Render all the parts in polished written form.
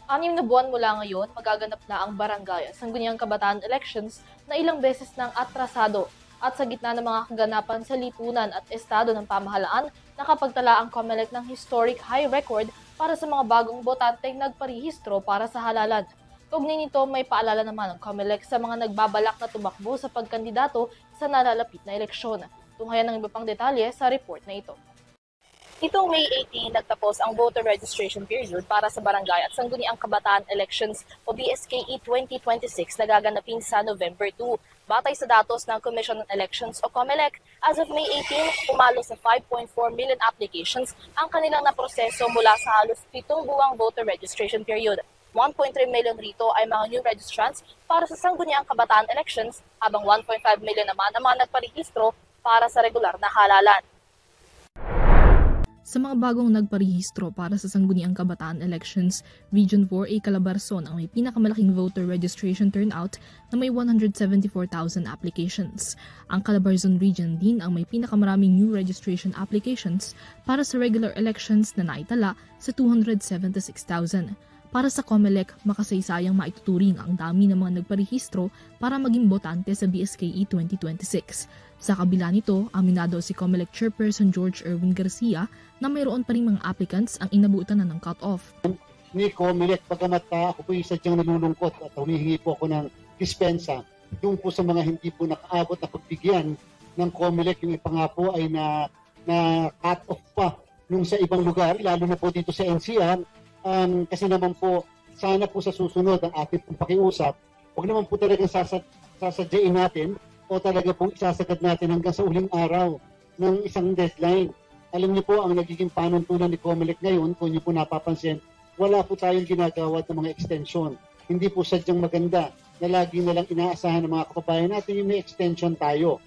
6 na buwan mula ngayon, magaganap na ang barangay at sangguniang kabataan elections na ilang beses nang atrasado at sa gitna ng mga kaganapan sa lipunan at estado ng pamahalaan, nakapagtala ang COMELEC ng historic high record para sa mga bagong botanteng nagparehistro para sa halalan. Kaugnay nito, may paalala naman ang COMELEC sa mga nagbabalak na tumakbo sa pagkandidato sa nalalapit na eleksyon. Tunghayan ng iba pang detalye sa report na ito. Itong May 18, nagtapos ang voter registration period para sa barangay at sangguniang kabataan elections o BSKE 2026 na gaganapin sa November 2. Batay sa datos ng Commission on Elections o COMELEC, as of May 18, umalo sa 5.4 million applications ang kanilang naproseso mula sa halos 7 buwang voter registration period. 1.3 million rito ay mga new registrants para sa sangguniang kabataan elections, habang 1.5 million naman ang mga nagparehistro para sa regular na halalan. Sa mga bagong nagparehistro para sa Sangguniang Kabataan Elections, Region 4A Calabarzon ang may pinakamalaking voter registration turnout na may 174,000 applications. Ang Calabarzon Region din ang may pinakamaraming new registration applications para sa regular elections na naitala sa 276,000. Para sa COMELEC, makasaysayang maituturing ang dami ng mga nagparehistro para maging botante sa BSKE 2026. Sa kabila nito, aminado si COMELEC Chairperson George Erwin Garcia na mayroon pa rin mga applicants ang inabutan na ng cut-off. Ni COMELEC, pagamat ako po sadyang nalulungkot at humihingi po ako ng dispensa yung po sa mga hindi po nakaabot na pagbigyan ng COMELEC, yung iba nga po ay na cut-off pa nung sa ibang lugar, lalo na po dito sa NCR. Kasi naman po, sana po sa susunod ang ating pong pakiusap, huwag naman po talagang sasadyain natin o talaga pong isasagad natin hanggang sa uling araw ng isang deadline. Alam niyo po, ang nagiging panuntunan ni COMELEC ngayon, kung niyo po napapansin, wala po tayong ginagawa ng mga extension. Hindi po sadyang maganda na lagi na lang inaasahan ng mga kababayan natin yung may extension tayo.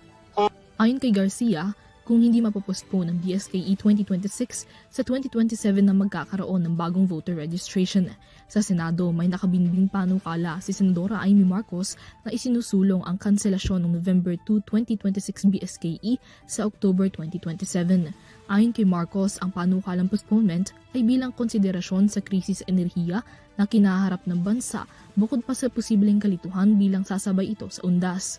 Ayon kay Garcia, kung hindi mapopostpone ang BSKE 2026 sa 2027 na magkakaroon ng bagong voter registration. Sa Senado, may nakabinbing panukala si Senadora Amy Marcos na isinusulong ang kanselasyon ng November 2, 2026 BSKE sa October 2027. Ayon kay Marcos, ang panukalang postponement ay bilang konsiderasyon sa krisis enerhiya na kinaharap ng bansa bukod pa sa posibleng kalituhan bilang sasabay ito sa undas.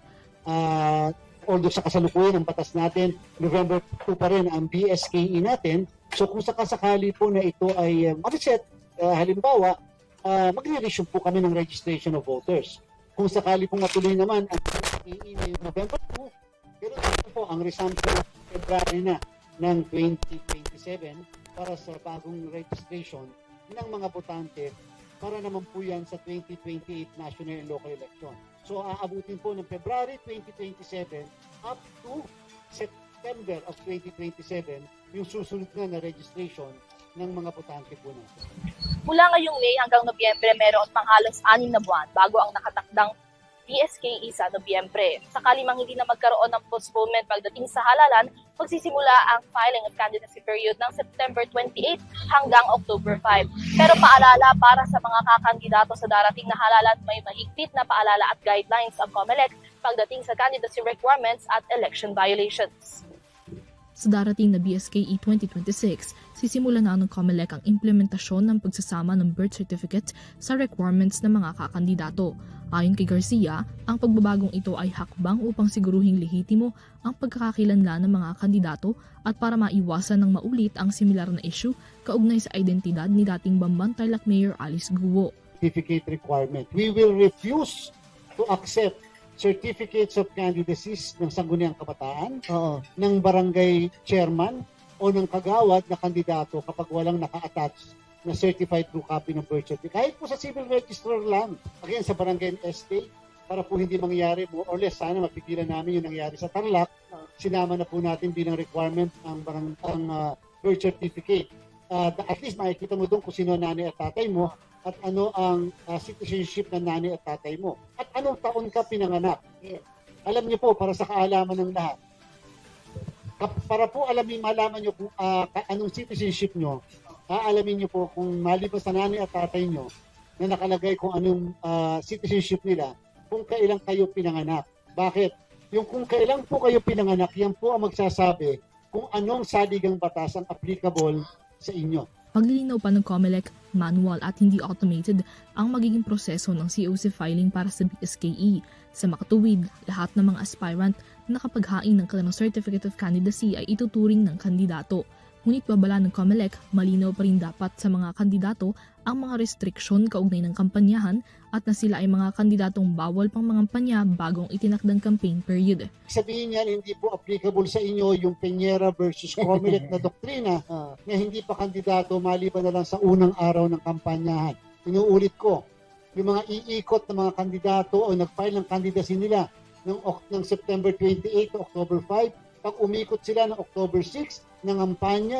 Although sa kasalukuyan ng batas natin, November 2 pa rin ang BSKE natin. So kung sakasakali po na ito ay ma-reset, halimbawa, magre-resume po kami ng registration of voters. Kung sakali pong matuloy naman ang BSKE ngayong November 2, pero ito po ang resumption of February na ng 2027 para sa bagong registration ng mga botante para naman po yan sa 2028 national and local election. So aabutin po ng February 2027 up to September of 2027 yung susunod na registration ng mga botante po natin. Mula ngayong May hanggang Nobyembre, meron pang halos 6 na buwan bago ang nakatakdang BSKE sa Nobyembre. Sakali mang hindi na magkaroon ng postponement pagdating sa halalan, magsisimula ang filing of candidacy period ng September 28 hanggang October 5. Pero paalala para sa mga kakandidato sa darating na halalan, may mahigpit na paalala at guidelines ang COMELEC pagdating sa candidacy requirements at election violations. Sa darating na BSKE 2026, sisimula na ng COMELEC ang implementasyon ng pagsasama ng birth certificate sa requirements ng mga kakandidato. Ayon kay Garcia, ang pagbabagong ito ay hakbang upang siguruhing lehitimo ang pagkakakilanlan ng mga kandidato at para maiwasan ng maulit ang similar na issue kaugnay sa identidad ni dating Bamban Tarlac Mayor Alice Guo. Certificate requirement. We will refuse to accept certificates of candidacies ng Sangguniang Kabataan, ng barangay chairman o ng kagawad na kandidato kapag walang naka-attach na certified true copy ng birth certificate. Kahit po sa civil registrar lang, again sa barangay and estate, para po hindi mangyari more or less, sana mapigilan namin yung nangyari sa Tarlac, sinama na po natin bilang requirement ang birth certificate. At least makikita mo doon kung sino nanay at tatay mo at ano ang citizenship ng nanay at tatay mo. At anong taon ka pinanganak. Alam niyo po, para sa kaalaman ng lahat, para po malaman niyo kung anong citizenship niyo, alamin niyo po kung maliban sa nanay at tatay niyo na nakalagay kung anong citizenship nila, kung kailan kayo pinanganak. Bakit? Yung kung kailan po kayo pinanganak, yan po ang magsasabi kung anong saligang batas ang applicable sa inyo. Paglilinaw pa ng COMELEC, manual at hindi automated ang magiging proseso ng COC filing para sa BSKE. Sa makatuwid, lahat ng mga aspirant na nakapaghain ng kanilang Certificate of Candidacy ay ituturing ng kandidato. Ngunit babala ng COMELEC, malinaw pa rin dapat sa mga kandidato ang mga restriksyon kaugnay ng kampanyahan at na sila ay mga kandidatong bawal pang mangampanya bagong itinakdang campaign period. Sabihin niyan, hindi po applicable sa inyo yung Peñera versus COMELEC na doktrina na hindi pa kandidato maliban na lang sa unang araw ng kampanyahan. Inuulit ko, yung mga iikot na mga kandidato o nag-file ng candidacy nila ng September 28 to October 5, pag umikot sila ng October 6, nangampanya,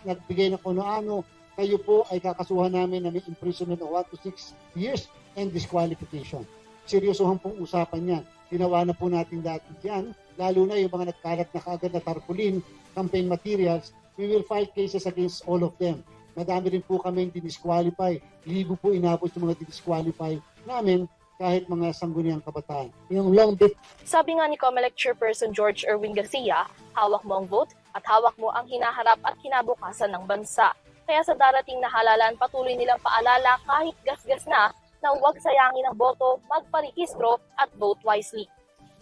nagbigay ng kuno-ano, kayo po ay kakasuhan namin na may imprisonment of 1 to 6 years and disqualification. Seryosohan pong usapan yan. Ginawa na po natin dati yan, lalo na yung mga nagkalat na kaagad na tarpaulin, campaign materials, we will file cases against all of them. Madami rin po kami disqualify. Libo po inabot yung mga disqualify namin kahit mga sangguniang kabataan. Yung long bit. Sabi nga ni COMELEC Chairperson George Erwin Garcia, hawak mo ang vote at hawak mo ang hinaharap at kinabukasan ng bansa. Kaya sa darating na halalan, patuloy nilang paalala kahit gas-gas na huwag sayangin ang boto, magparehistro at vote wisely.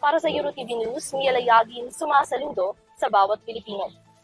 Para sa EuroTV News, Mia Layagin, sumasaludo sa bawat Pilipino.